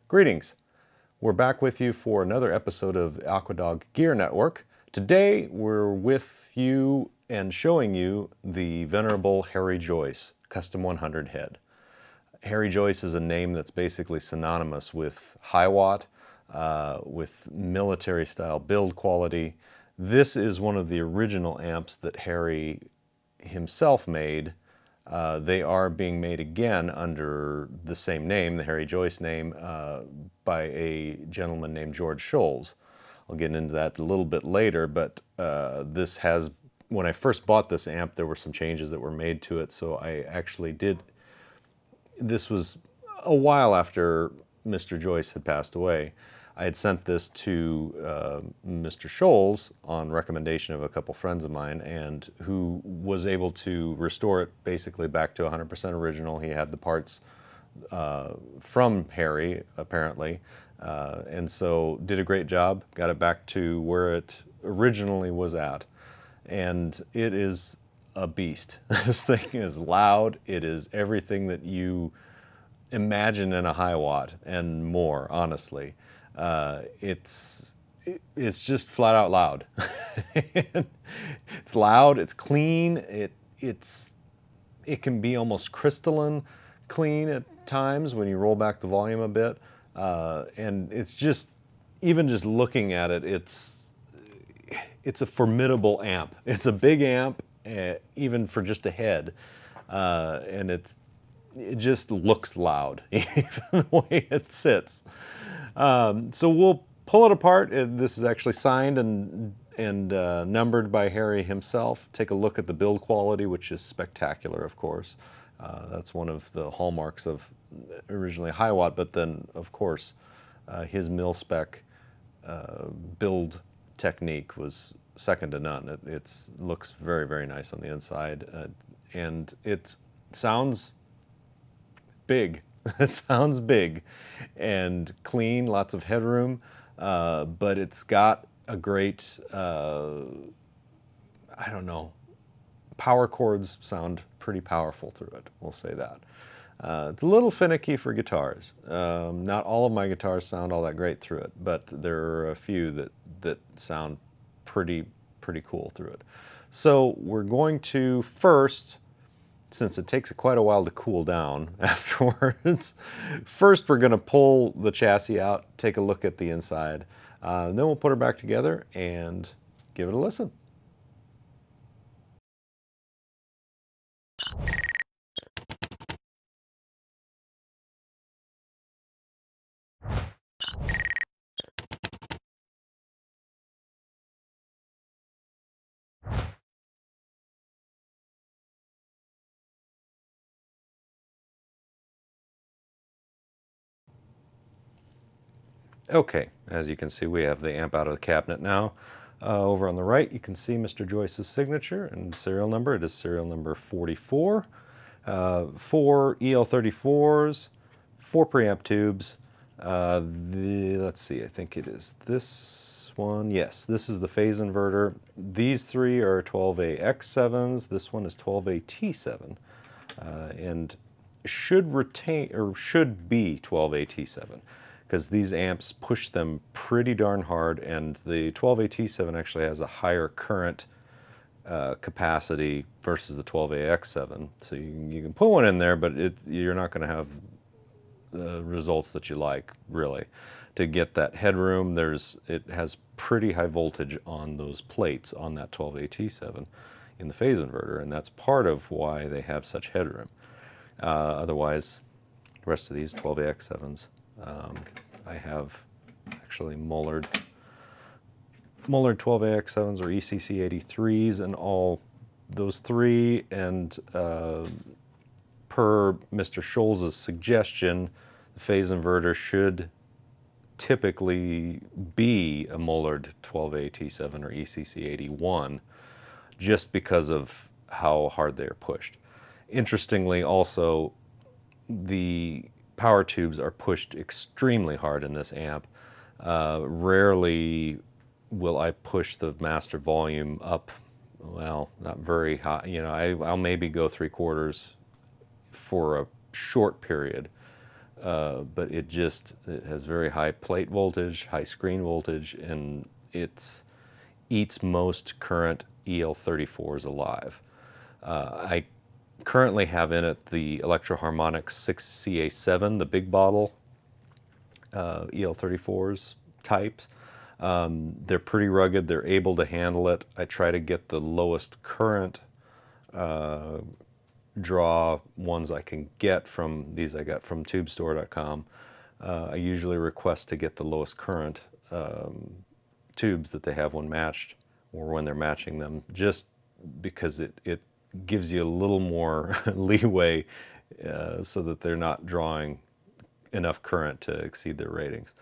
Greetings. We're back with you for another episode of AquaDog Gear Network. Today we're with you and showing you the venerable Harry Joyce Custom 100 head. Harry Joyce is a name that's basically synonymous with Hiwatt, with military style build quality. This is one of the original amps that Harry himself made. They are being made again under the same name, the Harry Joyce name, by a gentleman named George Scholes. I'll get into that a little bit later, but when I first bought this amp, there were some changes that were made to it, so I actually did. This was a while after Mr. Joyce had passed away. I had sent this to Mr. Scholes on recommendation of a couple friends of mine, and who was able to restore it basically back to 100% original. He had the parts from Harry, apparently, and so did a great job, got it back to where it originally was at. And it is a beast. This thing is loud. It is everything that you imagine in a Hiwatt and more, honestly. It's just flat out loud. It's loud, it's clean, it can be almost crystalline clean at times when you roll back the volume a bit. And it's just, even just looking at it, it's a formidable amp. It's a big amp, even for just a head. And it just looks loud, even the way it sits. So we'll pull it apart. This is actually signed and numbered by Harry himself. Take a look at the build quality, which is spectacular, of course. That's one of the hallmarks of originally Hiwatt, but then, of course, his mil-spec build technique was second to none. It looks very, very nice on the inside, and it sounds big. It sounds big and clean, lots of headroom, but it's got a great, I don't know, power chords sound pretty powerful through it, we'll say that. It's a little finicky for guitars. Not all of my guitars sound all that great through it, but there are a few that sound pretty cool through it. So we're going to first, since it takes quite a while to cool down afterwards, first we're going to pull the chassis out, take a look at the inside, then we'll put her back together and give it a listen. Okay, as you can see, we have the amp out of the cabinet now. Over on the right, you can see Mr. Joyce's signature and serial number. It is serial number 44. 4 EL34s, 4 preamp tubes. Let's see, I think it is this one. Yes, this is the phase inverter. These three are 12AX7s. This one is 12AT7, and should be 12AT7. Because these amps push them pretty darn hard, and the 12AT7 actually has a higher current capacity versus the 12AX7. So you can put one in there, but you're not going to have the results that you like, really. To get that headroom, it has pretty high voltage on those plates on that 12AT7 in the phase inverter, and that's part of why they have such headroom. Otherwise, the rest of these 12AX7s, I have actually mullered 12AX7s or ECC83s, and all those three, and per Mr. Scholes' suggestion, the phase inverter should typically be a mullered 12AT7 or ECC81, just because of how hard they are pushed. Interestingly, also, the power tubes are pushed extremely hard in this amp. Rarely will I push the master volume up, well, not very high. You know, I'll maybe go 3/4 for a short period. but it has very high plate voltage, high screen voltage, and it eats most current EL34s alive. I currently have in it the Electro-Harmonix 6CA7, the big bottle EL34s types. They're pretty rugged. They're able to handle it. I try to get the lowest current draw ones I can get from these I got from tubestore.com. I usually request to get the lowest current tubes that they have when matched or when they're matching them, just because it gives you a little more leeway so that they're not drawing enough current to exceed their ratings.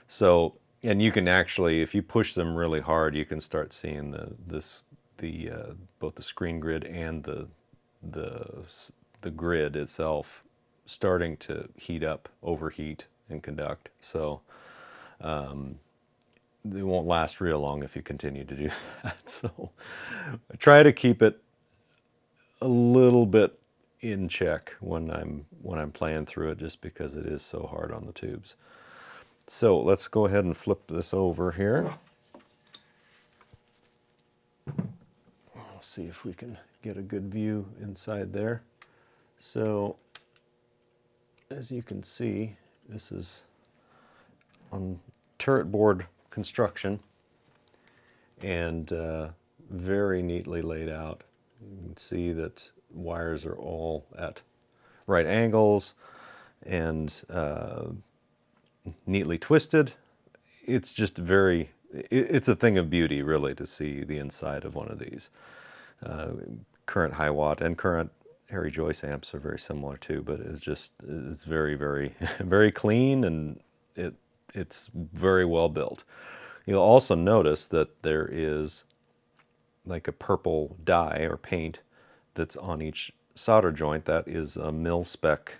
So, and you can actually, if you push them really hard, you can start seeing both the screen grid and the grid itself starting to heat up, overheat, and conduct. So they won't last real long if you continue to do that. So I try to keep it a little bit in check when I'm playing through it, just because it is so hard on the tubes. So let's go ahead and flip this over here. We'll see if we can get a good view inside there. So as you can see, this is on turret board construction, and very neatly laid out. You can see that wires are all at right angles and neatly twisted. It's just it's a thing of beauty, really, to see the inside of one of these. Current Hiwatt and current Harry Joyce amps are very similar too, but it's very, very, very clean, and it's very well built. You'll also notice that there is like a purple dye or paint that's on each solder joint. That is a mil spec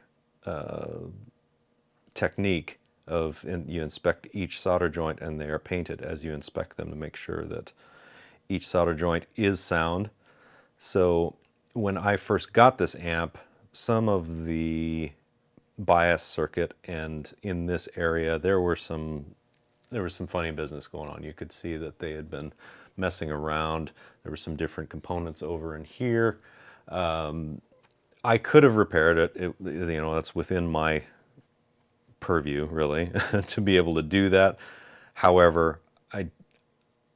technique of you inspect each solder joint, and they are painted as you inspect them to make sure that each solder joint is sound. So when I first got this amp, some of the bias circuit and in this area there was some funny business going on. You could see that they had been messing around. There were some different components over in here. I could have repaired it. That's within my purview, really, to be able to do that. However,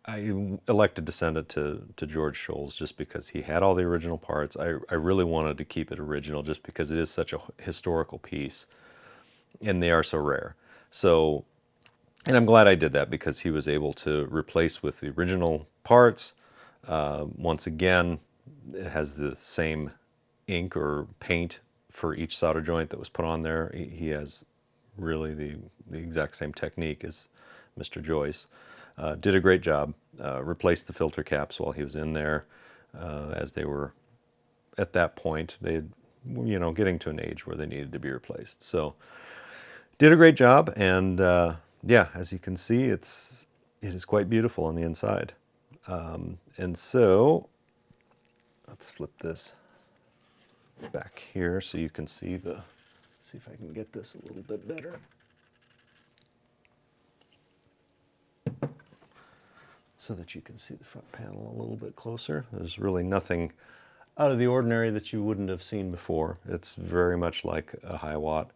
I elected to send it to George Scholes just because he had all the original parts. I really wanted to keep it original just because it is such a historical piece, and they are so rare. So, and I'm glad I did that, because he was able to replace with the original parts. Once again, it has the same ink or paint for each solder joint that was put on there. He has really the exact same technique as Mr. Joyce. Did a great job. Replaced the filter caps while he was in there, as they were at that point. They, getting to an age where they needed to be replaced. So, did a great job, and yeah, as you can see, it is quite beautiful on the inside. And so, let's flip this back here so you can see see if I can get this a little bit better. So that you can see the front panel a little bit closer. There's really nothing out of the ordinary that you wouldn't have seen before. It's very much like a Hiwatt.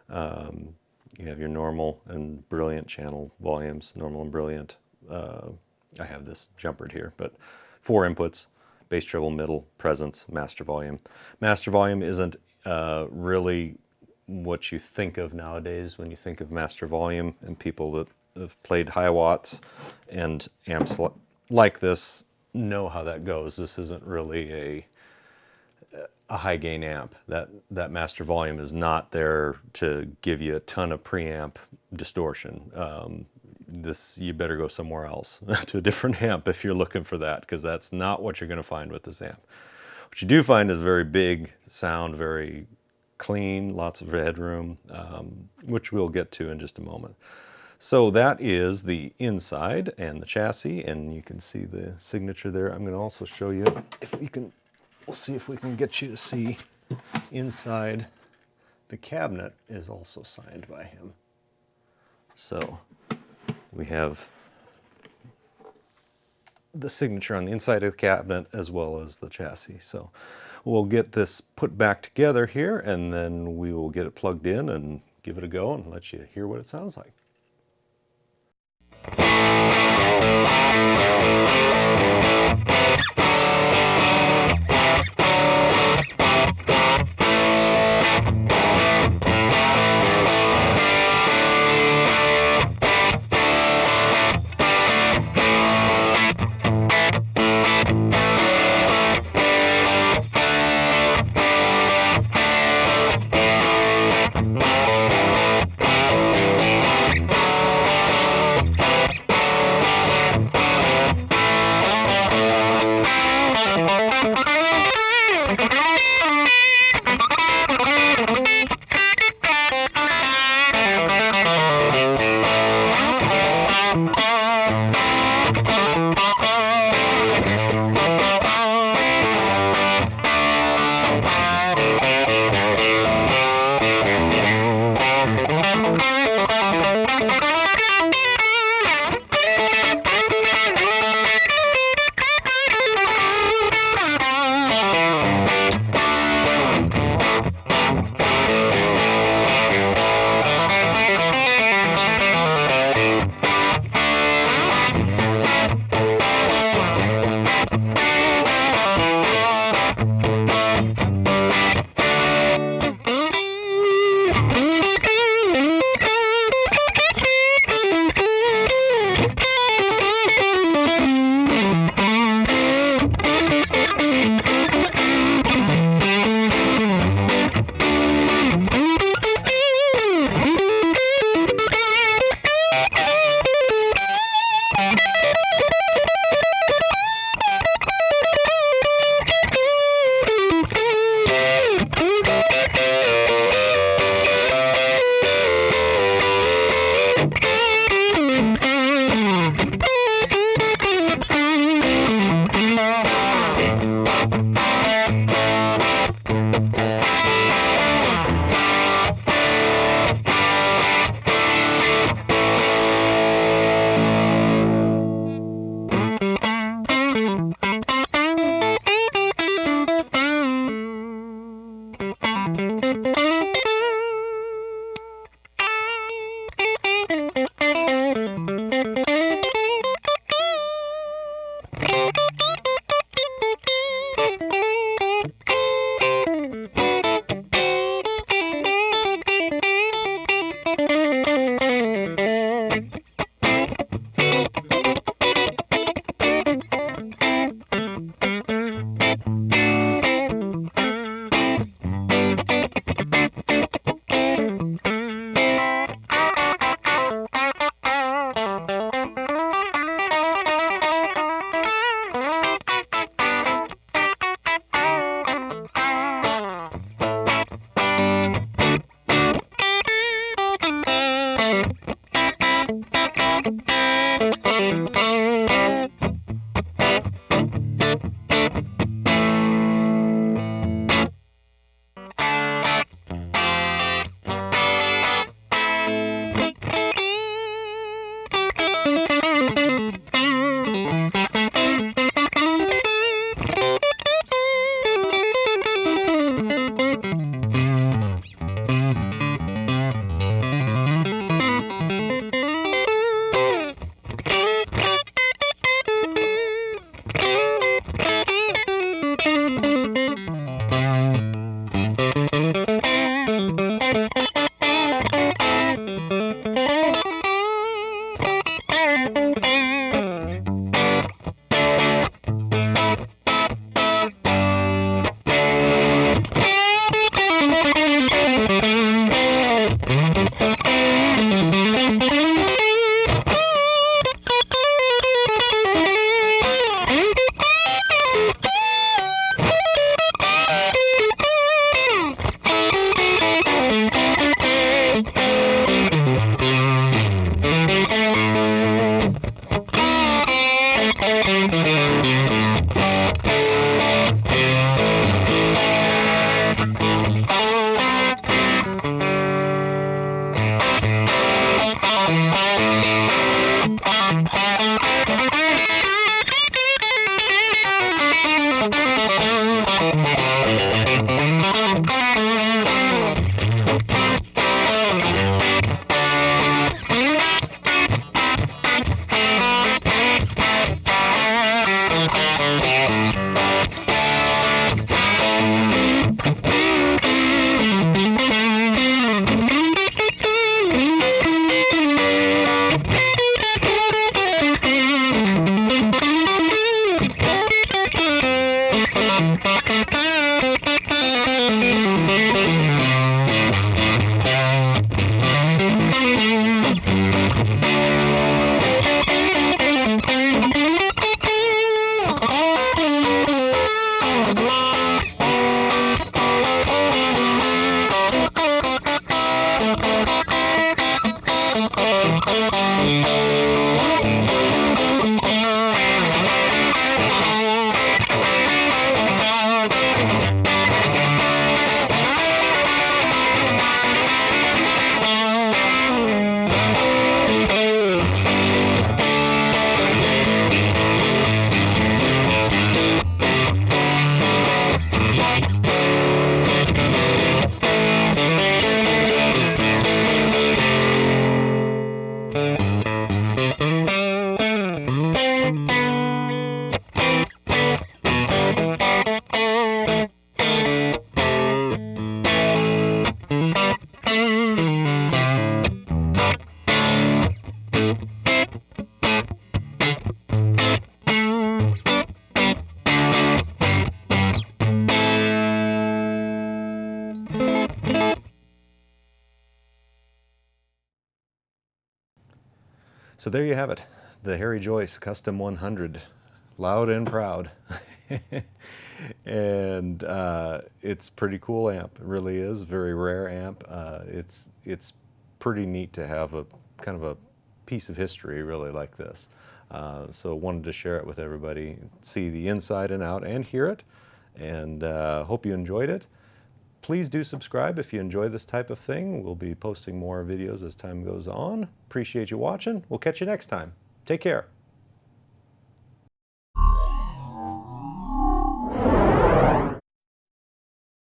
You have your normal and brilliant channel volumes, normal and brilliant. I have this jumpered here, but 4 inputs: bass, treble, middle, presence, master volume. Master volume isn't really what you think of nowadays when you think of master volume, and people that have played Hiwatts and amps like this know how that goes. This isn't really a high gain amp. That master volume is not there to give you a ton of preamp distortion. You better go somewhere else to a different amp if you're looking for that, because that's not what you're going to find with this amp. What you do find is very big sound, very clean, lots of headroom, which we'll get to in just a moment. So that is the inside and the chassis, and you can see the signature there. I'm going to also show you, we'll see if we can get you to see inside the cabinet is also signed by him. So we have the signature on the inside of the cabinet as well as the chassis. So we'll get this put back together here, and then we will get it plugged in and give it a go and let you hear what it sounds like. So there you have it, the Harry Joyce Custom 100, loud and proud. And it's pretty cool amp. It really is very rare amp. It's pretty neat to have a kind of a piece of history really like this. So wanted to share it with everybody, see the inside and out and hear it, and hope you enjoyed it. Please do subscribe if you enjoy this type of thing. We'll be posting more videos as time goes on. Appreciate you watching. We'll catch you next time. Take care.